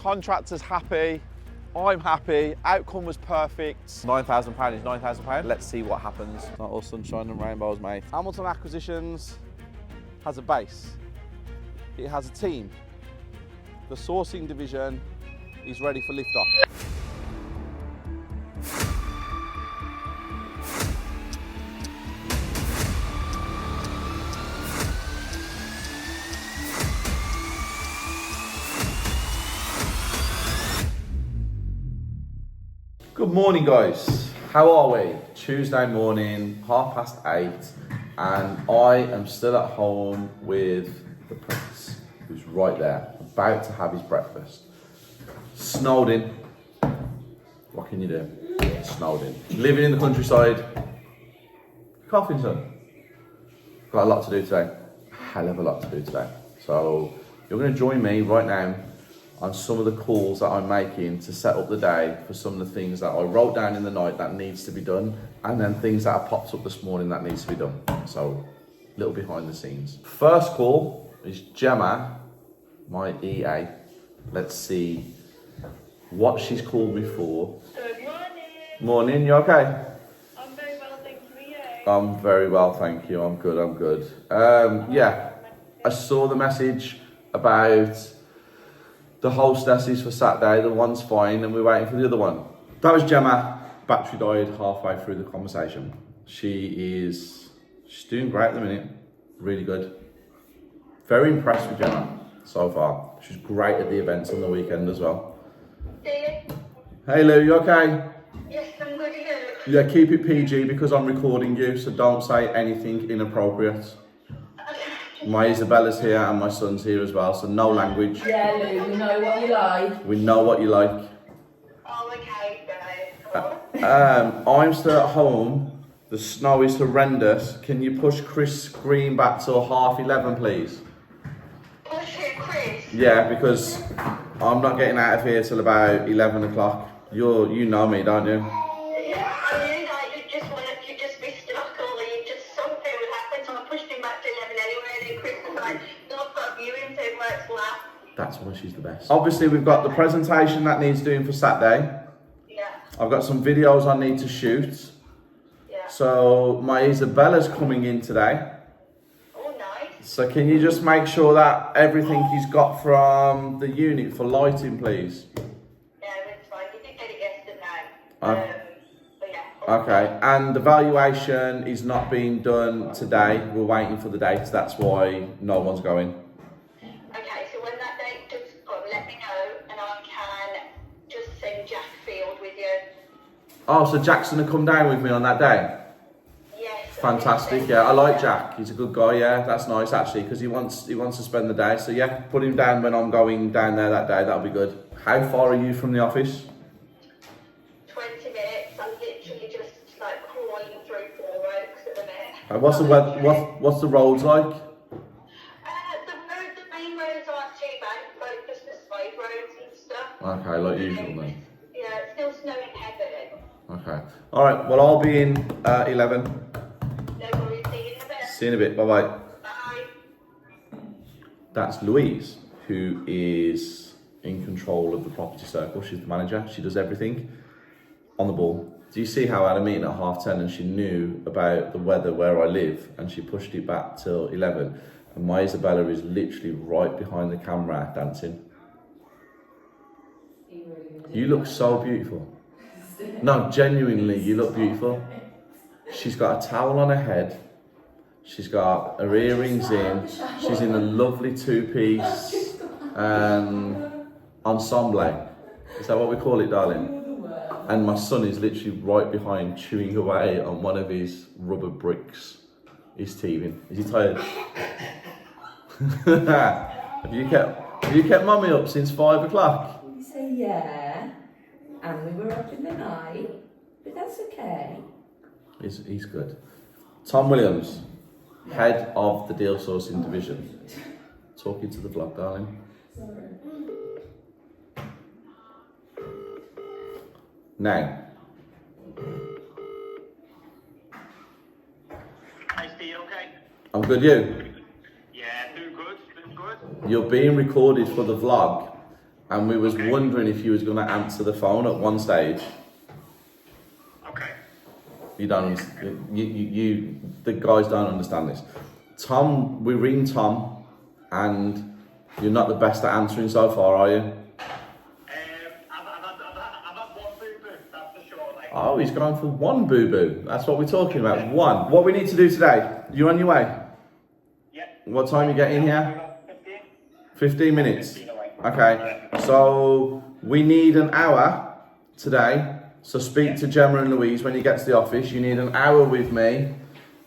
Contractor's happy. I'm happy. Outcome was perfect. £9,000 is £9,000. Let's see what happens. Not all sunshine and rainbows, mate. Hamilton Acquisitions has a base. It has a team. The sourcing division is ready for liftoff. Good morning, guys. How are we? Tuesday morning, 8:30, and I am still at home with the Prince, who's right there, about to have his breakfast. Snowed in. What can you do? Snowed in. Living in the countryside. Coughing, son. Got a lot to do today. Hell of a lot to do today. So you're going to join me right now on some of the calls that I'm making to set up the day for some of the things that I wrote down in the night that needs to be done, and then things that have popped up this morning that needs to be done. So, a little behind the scenes. First call is Gemma, my EA. Let's see what she's called me for. Good morning. Morning, you okay? I'm very well, thank you. I'm very well, thank you. I'm good. Yeah, I saw the message about the hostesses for Saturday. The one's fine, and we're waiting for the other one. That was Gemma. Battery died halfway through the conversation. She's doing great at the minute. Really good. Very impressed with Gemma so far. She's great at the events on the weekend as well. Hey Lou, you okay? Yes, I'm good. Yeah, keep it PG because I'm recording you, so don't say anything inappropriate. My Isabella's here and my son's here as well, so no language. Yeah, Lou, we know what you like. We know what you like. Oh, okay, guys. I'm still at home. The snow is horrendous. Can you push Chris Green back till 11:30, please? Push it, Chris. Yeah, because I'm not getting out of here till about 11 o'clock. You know me, don't you? Yeah, I knew that you just be stuck, or something would happen, so I pushed him back to 11 anyway, and then Chris was like, no, I've got viewing, so it works well. That's why she's the best. Obviously, we've got the presentation that needs doing for Saturday. Yeah. I've got some videos I need to shoot. Yeah. So my Isabella's coming in today. Oh, nice. So can you just make sure that everything he's got from the unit for lighting, please? Yeah, it's fine. You did get it yesterday. Okay. But yeah. Okay, and the valuation is not being done today. We're waiting for the dates. That's why no one's going. Okay, so when that date does come, let me know, and I can just send Jack Field with you. Oh, so Jack's gonna come down with me on that day? Yes. Fantastic, yeah. I like Jack. He's a good guy, yeah. That's nice actually, because he wants to spend the day. So yeah, put him down when I'm going down there that day. That'll be good. How far are you from the office? 20 minutes. I'm literally just like crawling through 4 oaks at the minute. What's the weather? What's the roads like? The main roads aren't too bad, like just the side roads and stuff. Okay, like usual then. Yeah, it's still snowing heavily. Okay. All right. Well, I'll be in 11. No worries. See you in a bit. See you in a bit. Bye bye. Bye. That's Louise, who is in control of the property circle. She's the manager. She does everything on the ball. Do you see how I had a meeting at 10:30 and she knew about the weather where I live and she pushed it back till 11? And my Isabella is literally right behind the camera dancing. You look so beautiful. No, genuinely, you look beautiful. She's got a towel on her head. She's got her earrings in. She's in a lovely two-piece ensemble. Is that what we call it, darling? And my son is literally right behind, chewing away on one of his rubber bricks. He's teething. Is he tired? Have you kept mummy up since 5 o'clock? You say yeah, and we were up in the night, but that's okay. He's good. Tom Williams, head of the deal sourcing division. Talking to the vlog, darling. Sorry. Now. Hi Steve, okay? I'm good, you? Yeah, doing good. You're being recorded for the vlog, and we was Okay. wondering if you was going to answer the phone at one stage. Okay. You don't, the guys don't understand this. Tom, we ring Tom, and you're not the best at answering so far, are you? I've had one boo-boo, that's for sure. Like, Oh, he's going for one boo-boo. That's what we're talking about, one. What we need to do today, you're on your way? yeah. What time you get in here? 15? 15 minutes. 15 away. Okay, so we need an hour today. So speak to Gemma and Louise when you get to the office. You need an hour with me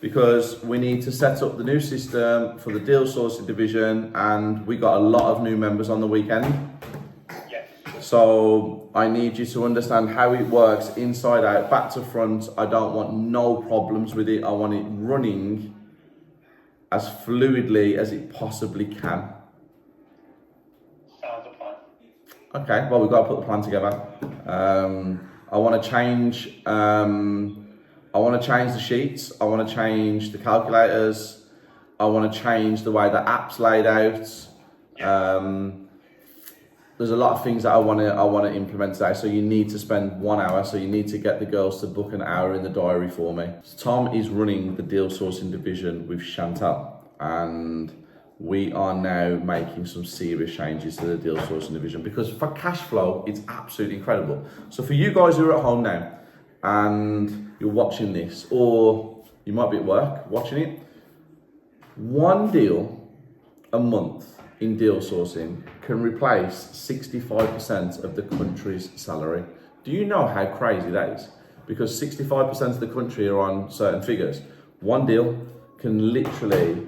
because we need to set up the new system for the deal sourcing division, and we got a lot of new members on the weekend. Yes. So I need you to understand how it works inside out, back to front. I don't want no problems with it. I want it running as fluidly as it possibly can. Sounds a plan. Okay, well, we've got to put the plan together. I want to change. I want to change the sheets. I want to change the calculators. I want to change the way the app's laid out. There's a lot of things that I want to implement today. So you need to spend 1 hour. So you need to get the girls to book an hour in the diary for me. So Tom is running the deal sourcing division with Chantal, and we are now making some serious changes to the deal sourcing division because for cash flow, it's absolutely incredible. So for you guys who are at home now and you're watching this, or you might be at work watching it, one deal a month in deal sourcing can replace 65% of the country's salary. Do you know how crazy that is? Because 65% of the country are on certain figures. One deal can literally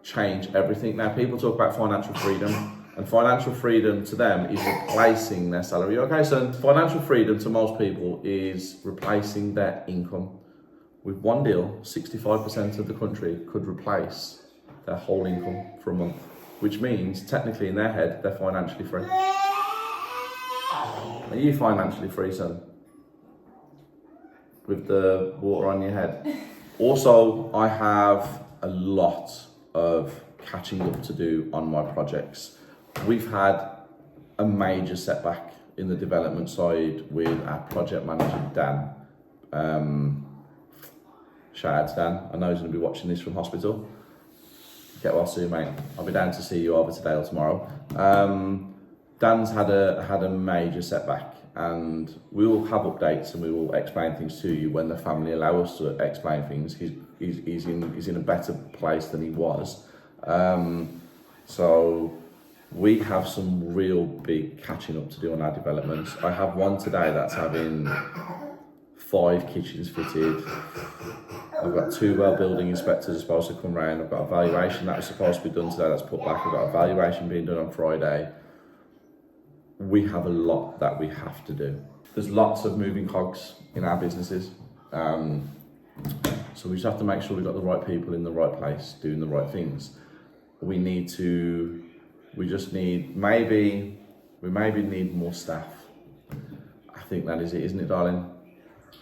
change everything. Now, people talk about financial freedom, and financial freedom to them is replacing their salary. Okay, so financial freedom to most people is replacing their income. With one deal, 65% of the country could replace their whole income for a month, which means technically in their head, they're financially free. Are you financially free, son? With the water on your head? Also, I have a lot of catching up to do on my projects. We've had a major setback in the development side with our project manager, Dan. Shout out to Dan. I know he's going to be watching this from hospital. Get well soon, mate. I'll be down to see you either today or tomorrow. Dan's had a major setback, and we will have updates and we will explain things to you when the family allow us to explain things. He's in a better place than he was. So we have some real big catching up to do on our developments. I have one today that's having 5 kitchens fitted. I've got 2 well building inspectors supposed to come round. I've got a valuation that was supposed to be done today that's put back. I've got a valuation being done on Friday. We have a lot that we have to do. There's lots of moving cogs in our businesses. So we just have to make sure we've got the right people in the right place, doing the right things. We just need, maybe need more staff. I think that is it, isn't it, darling?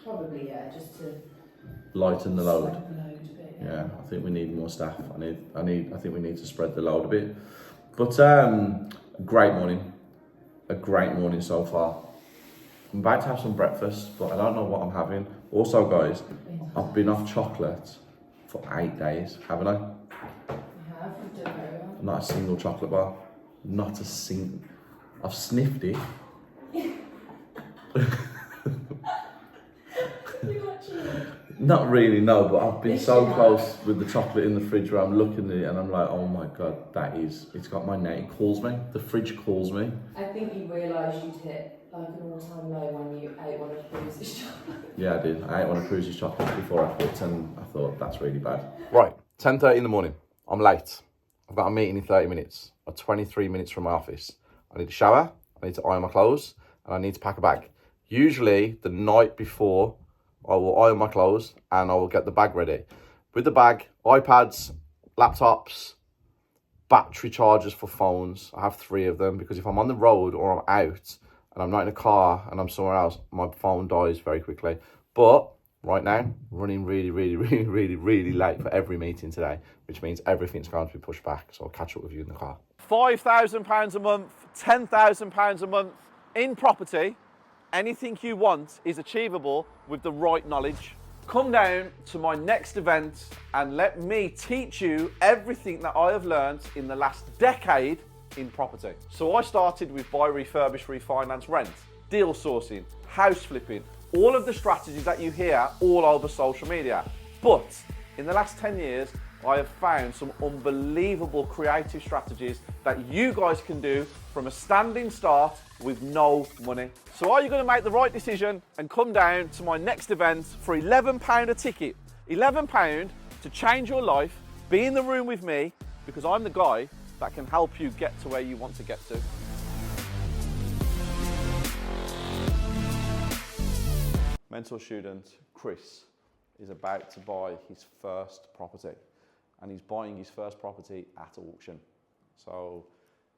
Probably, yeah, just to Lighten the load. spread the load a bit. Yeah, I think we need more staff. I think we need to spread the load a bit. But great morning. A great morning so far. I'm about to have some breakfast, but I don't know what I'm having. Also, guys, I've been off chocolate for 8 days, haven't I? You have, you've done very well. Not a single chocolate bar. Not a single. I've sniffed it. You actually... Not really, no, but I've been Yes, so you have. close with the chocolate in the fridge where I'm looking at it and I'm like, oh my God, it's got my name. It calls me. The fridge calls me. I think you realised you'd hit like an all-time low when you ate one of Bruce's chocolate. Yeah, I did. I ate one of Cruise's chocolates before I quit, and I thought that's really bad. Right, 10:30 in the morning. I'm late. I've got a meeting in 30 minutes. I'm 23 minutes from my office. I need to shower, I need to iron my clothes, and I need to pack a bag. Usually, the night before, I will iron my clothes and I will get the bag ready. With the bag, iPads, laptops, battery chargers for phones. I have 3 of them because if I'm on the road or I'm out and I'm not in a car and I'm somewhere else, my phone dies very quickly. But right now, running really late for every meeting today, which means everything's going to be pushed back. So I'll catch up with you in the car. £5,000 a month, £10,000 a month in property, anything you want is achievable with the right knowledge. Come down to my next event and let me teach you everything that I have learned in the last decade in property. So I started with buy, refurbish, refinance, rent, deal sourcing, house flipping, all of the strategies that you hear all over social media. But in the last 10 years, I have found some unbelievable creative strategies that you guys can do from a standing start with no money. So are you going to make the right decision and come down to my next event for £11 a ticket? £11 to change your life, be in the room with me, because I'm the guy that can help you get to where you want to get to. Mentor student Chris is about to buy his first property, and he's buying his first property at auction. So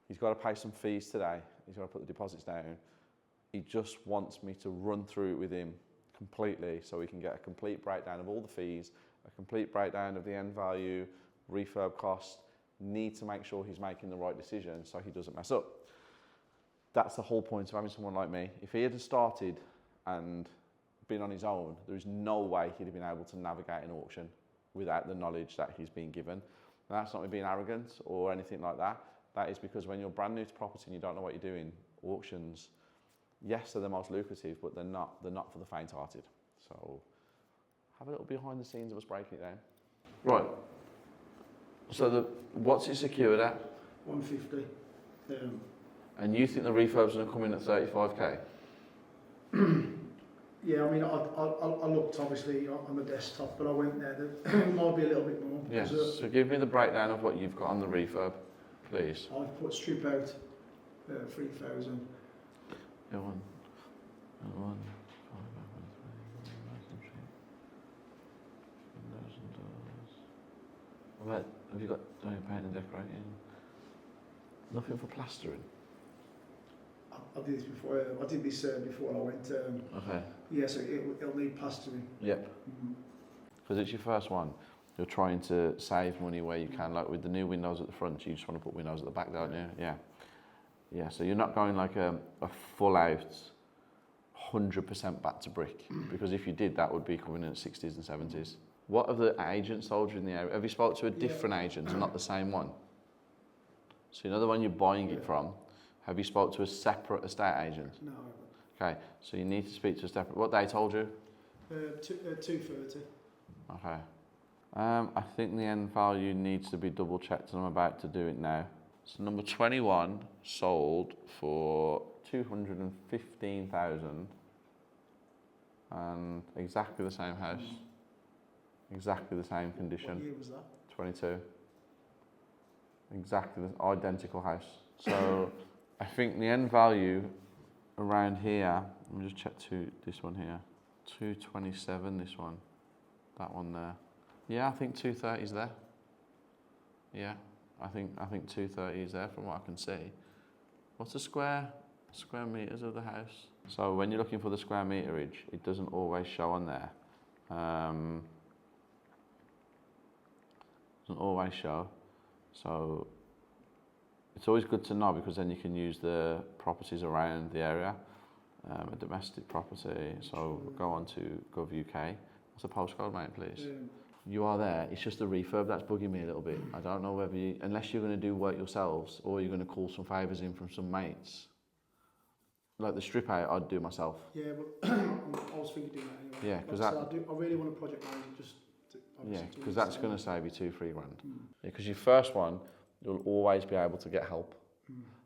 he's got to pay some fees today. He's got to put the deposits down. He just wants me to run through it with him completely so we can get a complete breakdown of all the fees, a complete breakdown of the end value, refurb cost. Need to make sure he's making the right decision so he doesn't mess up. That's the whole point of having someone like me. If he had started and been on his own, there is no way he'd have been able to navigate an auction without the knowledge that he's been given. And that's not me being arrogant or anything like that. That is because when you're brand new to property and you don't know what you're doing, auctions, yes, they're the most lucrative, but they're not for the faint-hearted. So have a little behind the scenes of us breaking it down. Right. So what's it secured at? 150. And you think the refurb's going to come in at 35k? Yeah, I mean, I looked obviously on the desktop, but I went there. It might be a little bit more. Yes. So give me the breakdown of what you've got on the refurb, please. I've put strip out 3,000. Yeah, one. What have you got? Doing paint and decorating? Nothing for plastering. I did this before. I did this before I went. Okay. Yeah, so it'll need plastering. Yep. Because it's your first one. You're trying to save money where you can, like with the new windows at the front. You just want to put windows at the back, don't you? Yeah. Yeah. So you're not going like a full out, 100% back to brick. Because if you did, that would be coming in at 60s and 70s. What have the agents told you in the area? Have you spoke to a different agent, not the same one? So you know the one you're buying it from. Have you spoke to a separate estate agent? No. Okay, so you need to speak to a separate. What they told you? 230. Okay. I think the end value needs to be double checked, and I'm about to do it now. So number 21 sold for 215,000, and exactly the same house, exactly the same condition. What year was that? 22. Exactly the identical house. So I think the end value around here, let me just check this one here, 227, this one, that one there. Yeah, I think 230 is there. Yeah, I think 230 is there from what I can see. What's the square meters of the house? So when you're looking for the square meterage, it doesn't always show on there. Doesn't always show. So it's always good to know, because then you can use the properties around the area. A domestic property, so go on to Gov.uk. What's the postcode, mate, please? You are there, it's just the refurb that's bugging me a little bit. I don't know whether you, unless you're going to do work yourselves, or you're going to call some favours in from some mates. Like the strip out, I'd do myself. Yeah, but I was thinking doing that anyway. Yeah, because I really want a project manager just to, yeah, because that's going to save you £2-3 grand. Yeah, because your first one, you'll always be able to get help.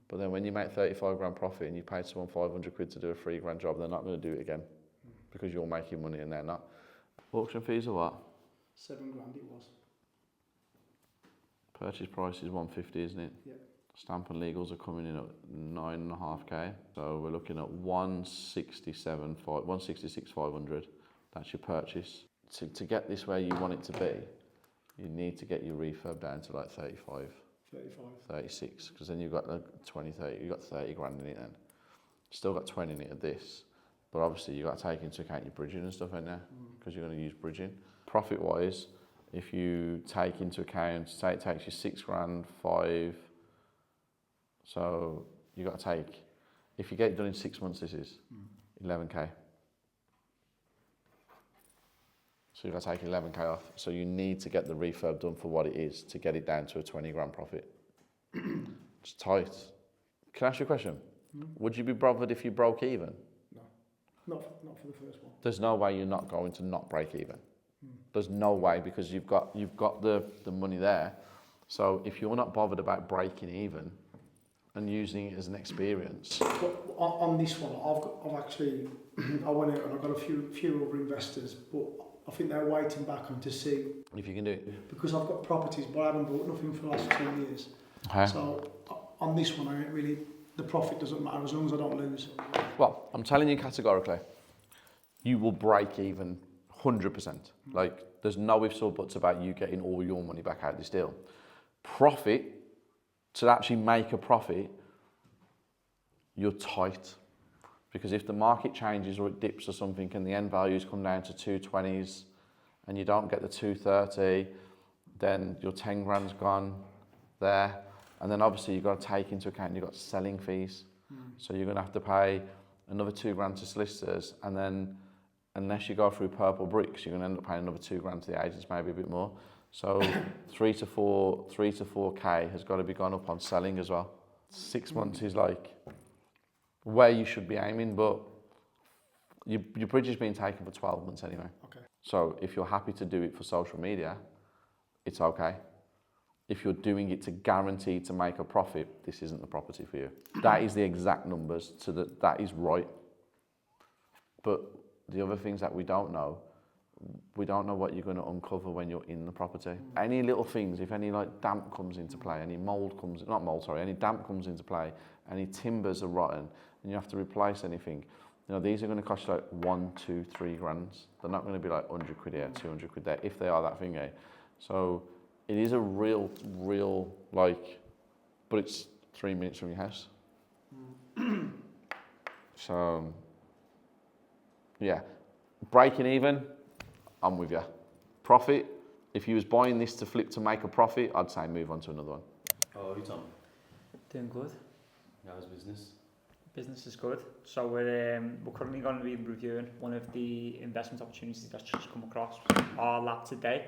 But then when you make 35 grand profit and you paid someone 500 quid to do a £3 grand job, they're not going to do it again, because you're making money and they're not. Auction fees are what? $7 grand it was. Purchase price is 150, isn't it? Yeah. Stamp and legals are coming in at 9.5k. So we're looking at 166,500. That's your purchase. To get this where you want it to be, you need to get your refurb down to like 35. 36, because then you've got like 30, you've got 30 grand in it then. Still got 20 in it of this, but obviously you've got to take into account your bridging and stuff in there, because you're going to use bridging. Profit wise, if you take into account, say it takes you 6 grand, 5, So you got to take, if you get it done in 6 months, this is 11k. So you've got to take 11k off. So you need to get the refurb done for what it is to get it down to a 20 grand profit. It's tight. Can I ask you a question? Would you be bothered if you broke even? Not for the first one. There's no way you're not going to not break even. There's no way, because you've got the money there. So if you're not bothered about breaking even and using it as an experience. But on this one, I've actually, I went out and I got a few other investors, but I think they're waiting back on to see. If you can do it. Because I've got properties, but I haven't bought nothing for the last 2 years. Okay. So on this one, I ain't really, the profit doesn't matter as long as I don't lose. Well, I'm telling you categorically, you will break even 100%. Like, there's no ifs or buts about you getting all your money back out of this deal. Profit, to actually make a profit, you're tight. Because if the market changes or it dips or something and the end values come down to 220s and you don't get the 230, then your 10 grand's gone there. And then obviously you've got to take into account you've got selling fees. So you're going to have to pay another 2 grand to solicitors, and then unless you go through Purple Bricks, you're going to end up paying another 2 grand to the agents, maybe a bit more. So 3 to 4k has got to be gone up on selling as well. 6 months is like where you should be aiming, but your bridge is being taken for 12 months anyway. Okay. So if you're happy to do it for social media, it's okay. If you're doing it to guarantee to make a profit, this isn't the property for you. That is the exact numbers, that is right. But the other things that we don't know what you're going to uncover when you're in the property. Any little things, if any like damp comes into play, any damp comes into play, any timbers are rotten, and you have to replace anything, you know, these are going to cost you like 1, 2, 3 grand. They're not going to be like 100 quid here, 200 quid there, if they are that thing, eh? So it is a real, like, but it's 3 minutes from your house. So, yeah, breaking even, I'm with you. Profit, if you was buying this to flip to make a profit, I'd say move on to another one. How are you, Tom? Doing good. How's business? Business is good. So we're currently going to be reviewing one of the investment opportunities that's just come across our lap today.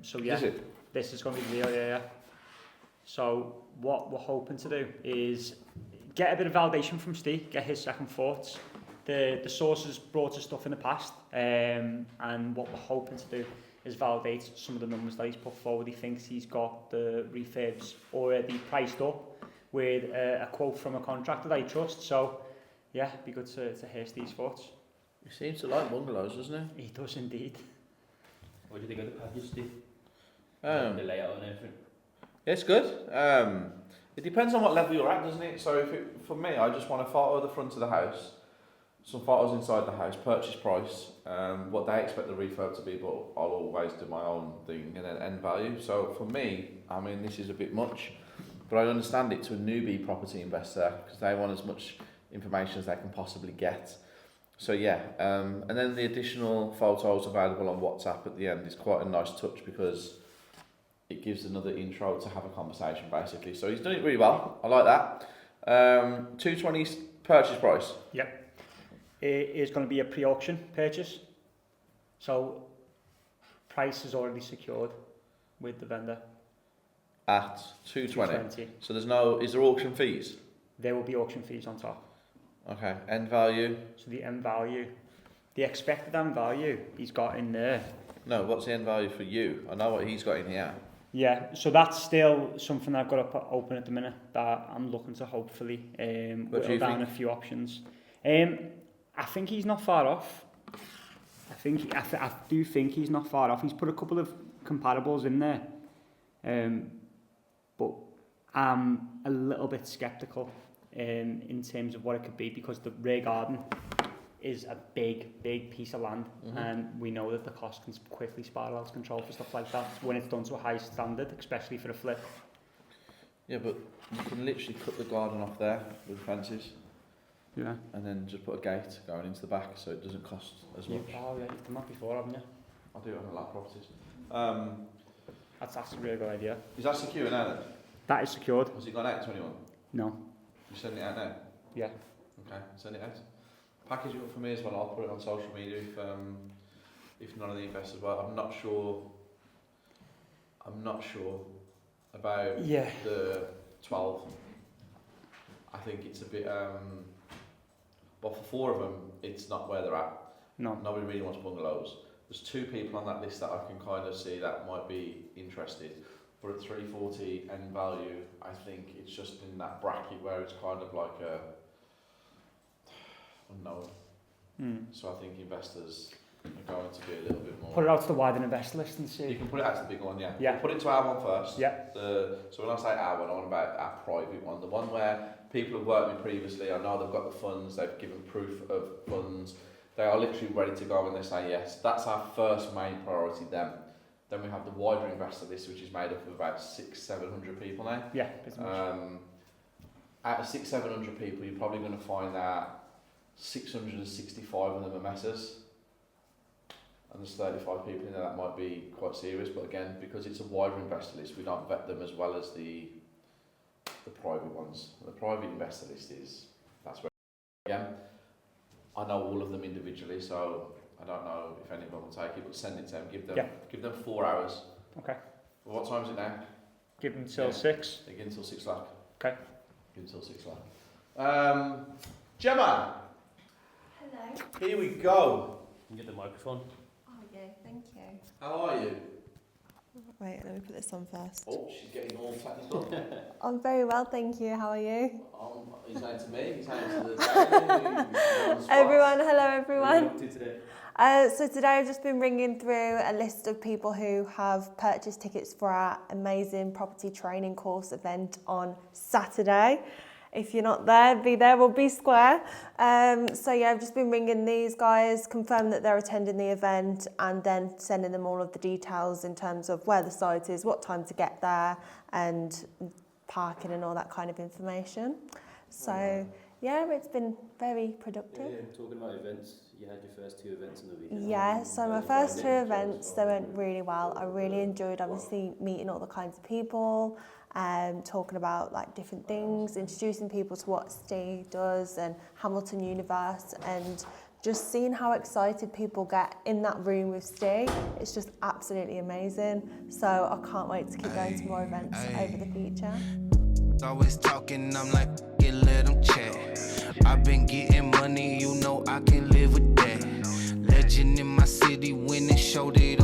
So yeah, Is it? this is going to be real, yeah. So what we're hoping to do is get a bit of validation from Steve, get his second thoughts. The sources brought us stuff in the past, and what we're hoping to do is validate some of the numbers that he's put forward. He thinks he's got the refurbs already priced up with a quote from a contractor that he trusts. So yeah, it'd be good to hear Steve's thoughts. He seems to like bungalows, doesn't he? He does indeed. What do you think of the package, Steve? The The layout and everything? It's good. It depends on what level you're at, doesn't it? So for me, I just want a photo of the front of the house, some photos inside the house, purchase price, what they expect the refurb to be, but I'll always do my own thing, and then end value. So for me, I mean, this is a bit much, but I understand it to a newbie property investor because they want as much information as they can possibly get. So yeah, and then the additional photos available on WhatsApp at the end is quite a nice touch because it gives another intro to have a conversation basically. So he's done it really well. I like that. 220 purchase price. Yep. It is going to be a pre-auction purchase. So price is already secured with the vendor. At 220. 220. So is there auction fees? There will be auction fees on top. Okay, end value. So the end value, the expected end value he's got in there. No, what's the end value for you? I know what he's got in here. Yeah, so that's still something I've got to put open at the minute that I'm looking to hopefully whittle down a few options. I think he's not far off. I do think he's not far off. He's put a couple of comparables in there, but I'm a little bit sceptical in terms of what it could be because the rear garden is a big piece of land, and we know that the cost can quickly spiral out of control for stuff like that when it's done to a high standard, especially for a flip. Yeah, but you can literally cut the garden off there with fences. Yeah. And then just put a gate going into the back so it doesn't cost as much. Oh yeah, you've done that before, haven't you? I'll do it on a lot of properties. That's a really good idea. Is that secure now then? That is secured. Has it gone out to anyone? No. You sending it out now? Yeah. Okay, send it out. Package it up for me as well. I'll put it on social media if none of the investors were. I'm not sure about Yeah. the 12. I think it's a bit. But for 4 of them, it's not where they're at. No. Nobody really wants bungalows. There's 2 people on that list that I can kind of see that might be interested. But at 340 end value, I think it's just in that bracket where it's kind of like a unknown. So I think investors are going to be a little bit more. Put it out to the wider investor list and You see. can put it out to the big one, yeah. Yeah. Put it to our one first. Yeah. So when I say our one, I want about our private one. The one where people have worked with previously, I know they've got the funds, they've given proof of funds. They are literally ready to go when they say yes. That's our first main priority then. Then we have the wider investor list, which is made up of about 600-700 people now. Yeah, pretty much. Out of 600-700 people, you're probably going to find that 665 of them are messes. And there's 35 people in there that might be quite serious, but again, because it's a wider investor list, we don't vet them as well as the private ones. The private investor list that's where, again, I know all of them individually, so I don't know if anyone will take it, but send it to them, give them 4 hours. Okay. Well, what time is it now? Give them till Yeah. 6. They give until 6 o'clock. Okay. Give until 6 o'clock. Gemma, Hello. here we go. You get the microphone. Oh yeah, thank you. How are you? Wait, let me put this on first. Oh, she's getting all tatted up. I'm very well, thank you. How are you? He's saying to me, he's saying to the daily. Everyone, hello What are everyone. you up to today? So today I've just been ringing through a list of people who have purchased tickets for our amazing property training course event on Saturday. If you're not there, be there or be square. So yeah, I've just been ringing these guys, confirm that they're attending the event, and then sending them all of the details in terms of where the site is, what time to get there, and parking and all that kind of information. So yeah, it's been very productive. Yeah, talking about events, you had your first 2 events in the weekend. Yeah, so my first 2 events, they went really well. I really enjoyed obviously meeting all the kinds of people, talking about like different things, introducing people to what Steve does and Hamilton Universe, and just seeing how excited people get in that room with Steve. It's just absolutely amazing. So I can't wait to keep going to more events over the future. Always talking, I'm like, let them chat. I've been getting money, you know I can live with that. Legend in my city, winning, showed it